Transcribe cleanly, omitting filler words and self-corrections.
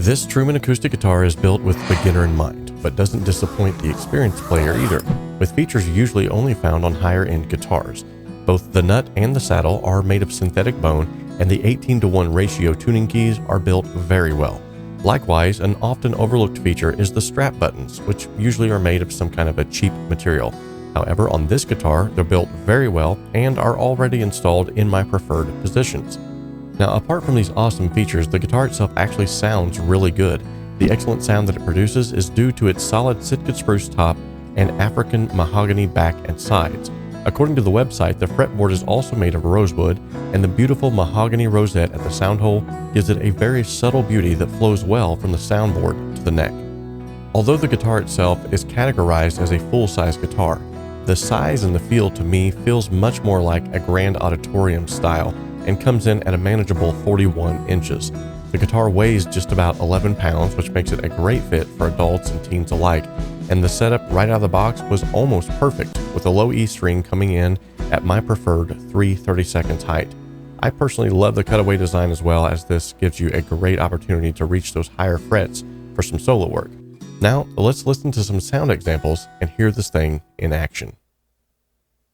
This Truman acoustic guitar is built with beginner in mind, but doesn't disappoint the experienced player either, with features usually only found on higher-end guitars. Both the nut and the saddle are made of synthetic bone, and the 18:1 ratio tuning keys are built very well. Likewise, an often overlooked feature is the strap buttons, which usually are made of some kind of a cheap material. However, on this guitar, they're built very well and are already installed in my preferred positions. Now, apart from these awesome features, the guitar itself actually sounds really good. The excellent sound that it produces is due to its solid Sitka spruce top and African mahogany back and sides. According to the website, the fretboard is also made of rosewood, and the beautiful mahogany rosette at the sound hole gives it a very subtle beauty that flows well from the soundboard to the neck. Although the guitar itself is categorized as a full-size guitar, the size and the feel to me feels much more like a grand auditorium style and comes in at a manageable 41 inches. The guitar weighs just about 11 pounds, which makes it a great fit for adults and teens alike, and the setup right out of the box was almost perfect, with a low E string coming in at my preferred 3/32 height. I personally love the cutaway design as well, as this gives you a great opportunity to reach those higher frets for some solo work. Now, let's listen to some sound examples and hear this thing in action.